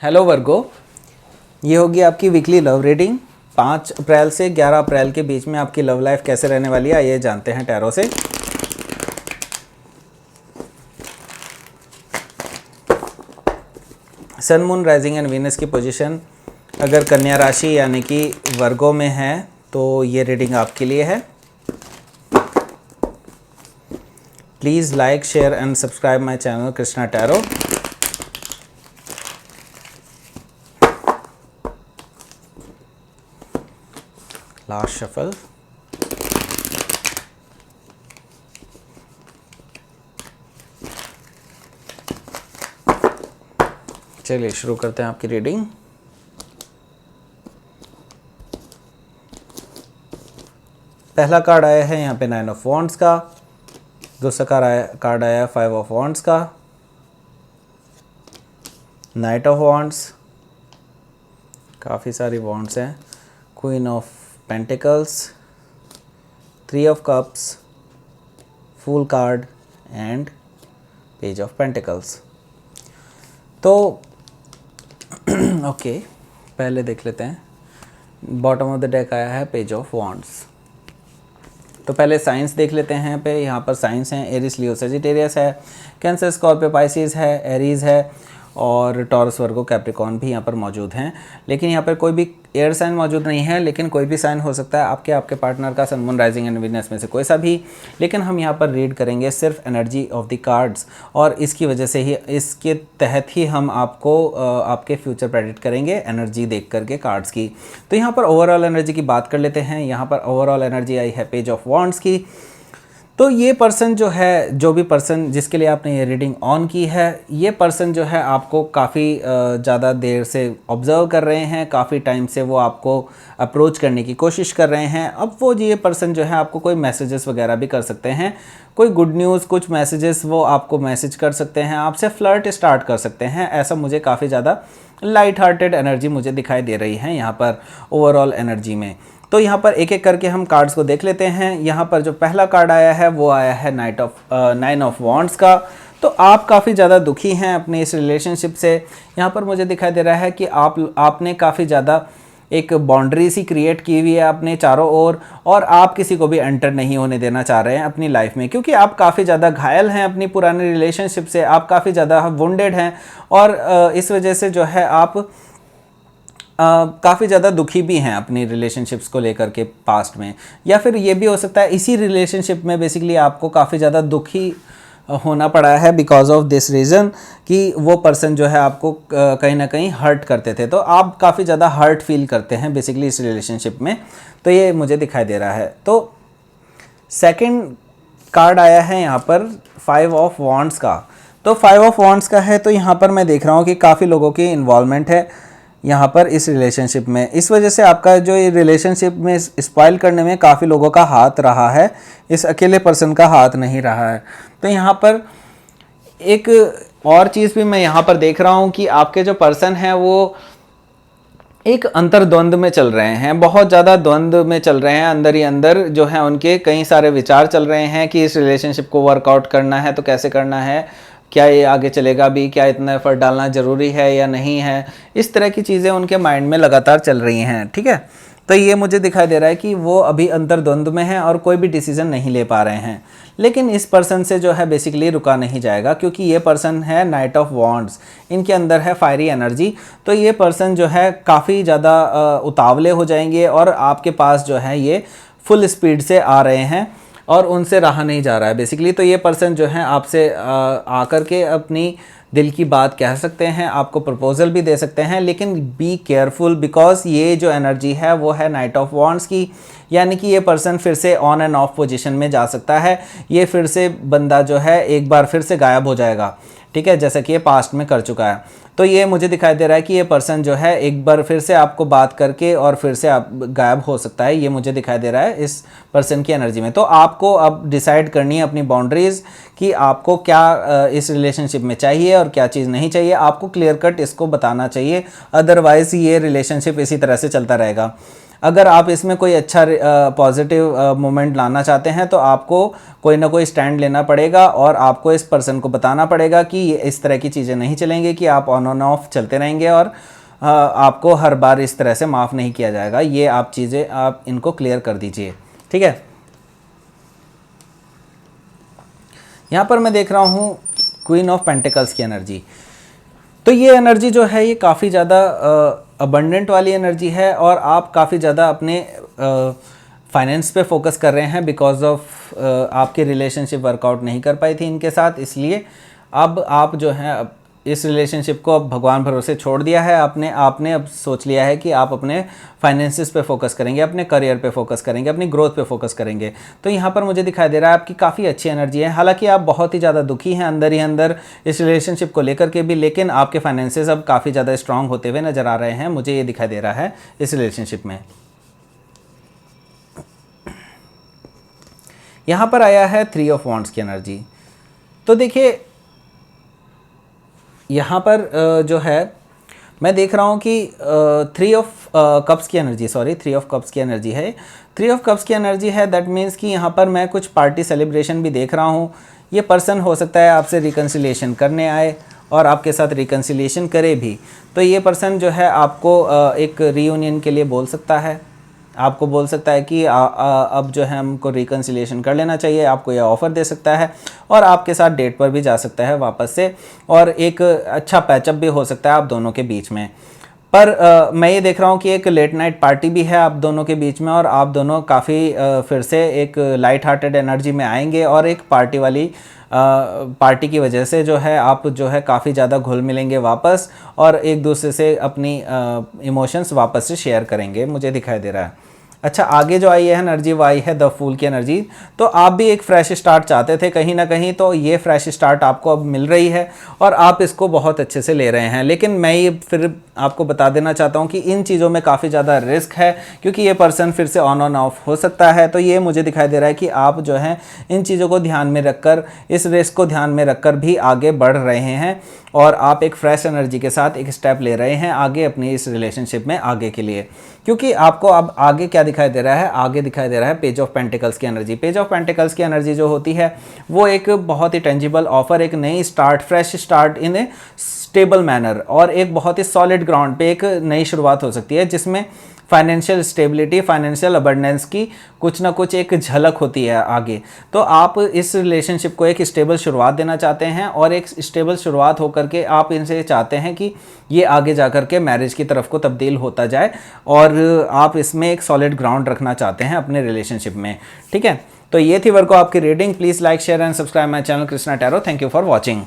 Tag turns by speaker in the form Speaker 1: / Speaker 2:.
Speaker 1: Hello वर्गो, ये होगी आपकी वीकली लव रीडिंग। 5 अप्रैल से 11 अप्रैल के बीच में आपकी लव लाइफ कैसे रहने वाली है, आइए जानते हैं टैरो से। सन, मून, राइजिंग एंड वीनस की पोजीशन अगर कन्या राशि यानी कि वर्गो में है तो ये रीडिंग आपके लिए है। Please like, share and subscribe my channel Krishna tarot. Last shuffle. चलिए शुरू करते हैं आपकी रीडिंग। पहला कार्ड आया है यहाँ पे 9 ऑफ वॉन्ड्स का। दूसरा कार्ड आया 5 ऑफ वॉन्ड्स का, नाइट ऑफ वॉन्ड्स, काफ़ी सारी वॉन्ड्स हैं, queen of pentacles, 3 of cups, fool card and page of pentacles. तो ओके, पहले देख लेते हैं। बॉटम ऑफ द डेक आया है पेज ऑफ वॉन्ड्स। तो पहले साइंस देख लेते हैं। यहाँ पर साइंस हैं, एरिस, लियो, सजिटेरियस है, कैंसर, स्कॉर्पियो, पाइसिस है, एरीज है और टॉरस, वर्गो, कैप्रिकॉर्न भी यहाँ पर मौजूद हैं। लेकिन यहाँ पर कोई भी एयर साइन मौजूद नहीं है, लेकिन कोई भी साइन हो सकता है, आपके पार्टनर का, सन, मून, राइजिंग एंड वीनस में से कोई सा भी। लेकिन हम यहाँ पर रीड करेंगे सिर्फ एनर्जी ऑफ द कार्ड्स, और इसकी वजह से ही, इसके तहत ही हम आपको आपके फ्यूचर प्रेडिक्ट करेंगे एनर्जी देख करके कार्ड्स की। तो यहाँ पर ओवरऑल एनर्जी की बात कर लेते हैं। यहाँ पर ओवरऑल एनर्जी आई है पेज ऑफ वॉन्ड्स की। तो ये पर्सन जो है, जो भी पर्सन जिसके लिए आपने ये रीडिंग ऑन की है, ये पर्सन जो है आपको काफ़ी ज़्यादा देर से ऑब्ज़र्व कर रहे हैं, काफ़ी टाइम से वो आपको अप्रोच करने की कोशिश कर रहे हैं। अब वो ये पर्सन जो है आपको कोई मैसेजेस वगैरह भी कर सकते हैं, कोई गुड न्यूज़, कुछ मैसेजेस वो आपको मैसेज कर सकते हैं, आपसे फ्लर्ट स्टार्ट कर सकते हैं। ऐसा मुझे काफ़ी ज़्यादा लाइट हार्टेड एनर्जी मुझे दिखाई दे रही है यहाँ पर ओवरऑल एनर्जी में। तो यहाँ पर एक एक करके हम कार्ड्स को देख लेते हैं। यहाँ पर जो पहला कार्ड आया है वो आया है 9 ऑफ वॉन्ड्स का। तो आप काफ़ी ज़्यादा दुखी हैं अपने इस रिलेशनशिप से। यहाँ पर मुझे दिखाई दे रहा है कि आपने काफ़ी ज़्यादा एक बाउंड्री सी क्रिएट की हुई है अपने चारों ओर, और आप किसी को भी एंटर नहीं होने देना चाह रहे हैं अपनी लाइफ में, क्योंकि आप काफ़ी ज़्यादा घायल हैं अपनी पुरानी रिलेशनशिप से, आप काफ़ी ज़्यादा वुंडेड हैं, और इस वजह से जो है आप काफ़ी ज़्यादा दुखी भी हैं अपनी रिलेशनशिप्स को लेकर के पास्ट में। या फिर ये भी हो सकता है इसी रिलेशनशिप में बेसिकली आपको काफ़ी ज़्यादा दुखी होना पड़ा है बिकॉज ऑफ दिस रीज़न कि वो पर्सन जो है आपको कहीं ना कहीं हर्ट करते थे। तो आप काफ़ी ज़्यादा हर्ट फील करते हैं बेसिकली इस रिलेशनशिप में। तो ये मुझे दिखाई दे रहा है। तो सेकंड कार्ड आया है यहाँ पर 5 ऑफ वॉन्ड्स का। तो 5 ऑफ वॉन्ड्स का है, तो यहाँ पर मैं देख रहा हूँ कि काफ़ी लोगों की इन्वॉल्वमेंट है यहाँ पर इस रिलेशनशिप में। इस वजह से आपका जो ये रिलेशनशिप में स्पॉइल करने में काफ़ी लोगों का हाथ रहा है, इस अकेले पर्सन का हाथ नहीं रहा है। तो यहाँ पर एक और चीज़ भी मैं यहाँ पर देख रहा हूँ कि आपके जो पर्सन हैं वो एक अंतर्द्वंद में चल रहे हैं, बहुत ज़्यादा द्वंद्व में चल रहे हैं। अंदर ही अंदर जो है उनके कई सारे विचार चल रहे हैं कि इस रिलेशनशिप को वर्कआउट करना है तो कैसे करना है, क्या ये आगे चलेगा भी, क्या इतना एफर्ट डालना ज़रूरी है या नहीं है। इस तरह की चीज़ें उनके माइंड में लगातार चल रही हैं। ठीक है, तो ये मुझे दिखाई दे रहा है कि वो अभी अंतर्द्वंद में हैं और कोई भी डिसीजन नहीं ले पा रहे हैं। लेकिन इस पर्सन से जो है बेसिकली रुका नहीं जाएगा, क्योंकि ये पर्सन है नाइट ऑफ वॉन्ड्स, इनके अंदर है फायरी एनर्जी। तो ये पर्सन जो है काफ़ी ज़्यादा उतावले हो जाएंगे और आपके पास जो है ये फुल स्पीड से आ रहे हैं और उनसे रहा नहीं जा रहा है बेसिकली। तो ये पर्सन जो है आपसे आकर के अपनी दिल की बात कह सकते हैं, आपको प्रपोजल भी दे सकते हैं, लेकिन बी केयरफुल बिकॉज ये जो एनर्जी है वो है नाइट ऑफ वॉन्ड्स की। यानी कि ये पर्सन फिर से ऑन एंड ऑफ पोजीशन में जा सकता है। ये फिर से बंदा जो है एक बार फिर से गायब हो जाएगा, ठीक है, जैसा कि ये पास्ट में कर चुका है। तो ये मुझे दिखाई दे रहा है कि ये पर्सन जो है एक बार फिर से आपको बात करके और फिर से आप गायब हो सकता है। ये मुझे दिखाई दे रहा है इस पर्सन की एनर्जी में। तो आपको अब डिसाइड करनी है अपनी बाउंड्रीज़ कि आपको क्या इस रिलेशनशिप में चाहिए और क्या चीज़ नहीं चाहिए। आपको क्लियर कट इसको बताना चाहिए, अदरवाइज़ ये रिलेशनशिप इसी तरह से चलता रहेगा। अगर आप इसमें कोई अच्छा पॉजिटिव मोमेंट लाना चाहते हैं तो आपको कोई ना कोई स्टैंड लेना पड़ेगा और आपको इस पर्सन को बताना पड़ेगा कि इस तरह की चीज़ें नहीं चलेंगी कि आप ऑन ऑफ चलते रहेंगे और आपको हर बार इस तरह से माफ़ नहीं किया जाएगा। ये आप चीज़ें आप इनको क्लियर कर दीजिए, ठीक है। यहाँ पर मैं देख रहा हूँ क्वीन ऑफ पेंटिकल्स की एनर्जी। तो ये एनर्जी जो है ये काफ़ी ज़्यादा अबंडेंट वाली एनर्जी है और आप काफ़ी ज़्यादा अपने फाइनेंस पे फोकस कर रहे हैं बिकॉज ऑफ आपकी रिलेशनशिप वर्कआउट नहीं कर पाई थी इनके साथ, इसलिए अब आप जो है इस रिलेशनशिप को अब भगवान भरोसे छोड़ दिया है। आपने अब सोच लिया है कि आप अपने फाइनेंसिस पे फोकस करेंगे, अपने करियर पे फोकस करेंगे, अपनी ग्रोथ पे फोकस करेंगे। तो यहाँ पर मुझे दिखाई दे रहा है आपकी काफ़ी अच्छी एनर्जी है। हालांकि आप बहुत ही ज़्यादा दुखी हैं अंदर ही अंदर इस रिलेशनशिप को लेकर के भी, लेकिन आपके फाइनेंसिस अब काफ़ी ज़्यादा स्ट्रांग होते हुए नज़र आ रहे हैं, मुझे ये दिखाई दे रहा है इस रिलेशनशिप में। यहाँ पर आया है 3 ऑफ वॉन्ड्स की एनर्जी। तो देखिए यहाँ पर जो है मैं देख रहा हूँ कि 3 ऑफ कप्स की एनर्जी, 3 ऑफ कप्स की एनर्जी है। 3 ऑफ कप्स की एनर्जी है, दैट मीन्स कि यहाँ पर मैं कुछ पार्टी सेलिब्रेशन भी देख रहा हूँ। ये पर्सन हो सकता है आपसे रिकन्सिलिएशन करने आए और आपके साथ रिकन्सिलिएशन करे भी। तो ये पर्सन जो है आपको एक रीयूनियन के लिए बोल सकता है, आपको बोल सकता है कि अब जो है हमको रिकन्सिलिएशन कर लेना चाहिए, आपको यह ऑफ़र दे सकता है और आपके साथ डेट पर भी जा सकता है वापस से, और एक अच्छा पैचअप भी हो सकता है आप दोनों के बीच में। पर मैं ये देख रहा हूँ कि एक लेट नाइट पार्टी भी है आप दोनों के बीच में और आप दोनों काफ़ी फिर से एक लाइट हार्टेड एनर्जी में आएंगे और एक पार्टी वाली पार्टी की वजह से जो है आप जो है काफ़ी ज़्यादा घुल मिलेंगे वापस और एक दूसरे से अपनी इमोशंस वापस से शेयर करेंगे, मुझे दिखाई दे रहा है। अच्छा, आगे जो आई है एनर्जी वो आई है द फूल की एनर्जी। तो आप भी एक फ्रेश स्टार्ट चाहते थे कहीं ना कहीं, तो ये फ्रेश स्टार्ट आपको अब मिल रही है और आप इसको बहुत अच्छे से ले रहे हैं। लेकिन मैं ये फिर आपको बता देना चाहता हूँ कि इन चीज़ों में काफ़ी ज़्यादा रिस्क है, क्योंकि ये पर्सन फिर से ऑन ऑफ हो सकता है। तो ये मुझे दिखाई दे रहा है कि आप जो है इन चीज़ों को ध्यान में रखकर, इस रिस्क को ध्यान में रखकर भी आगे बढ़ रहे हैं और आप एक फ्रेश एनर्जी के साथ एक स्टेप ले रहे हैं आगे अपनी इस रिलेशनशिप में आगे के लिए। क्योंकि आपको अब आगे क्या दिखाई दे रहा है, आगे दिखाई दे रहा है पेज ऑफ पेंटिकल्स की एनर्जी। पेज ऑफ पेंटिकल्स की एनर्जी जो होती है वो एक बहुत ही टेंजिबल ऑफर, एक नई start, fresh start in A stable manner और एक बहुत ही सॉलिड ग्राउंड पे एक नई शुरुआत हो सकती है जिसमें फाइनेंशियल स्टेबिलिटी, फाइनेंशियल अबंडेंस की कुछ ना कुछ एक झलक होती है आगे। तो आप इस रिलेशनशिप को एक स्टेबल शुरुआत देना चाहते हैं और एक स्टेबल शुरुआत होकर के आप इनसे चाहते हैं कि ये आगे जा कर के मैरिज की तरफ को तब्दील होता जाए और आप इसमें एक सॉलिड ग्राउंड रखना चाहते हैं अपने रिलेशनशिप में, ठीक है। तो ये थी वर्को आपकी reading. Please like, share and subscribe my channel Krishna tarot. Thank you for watching.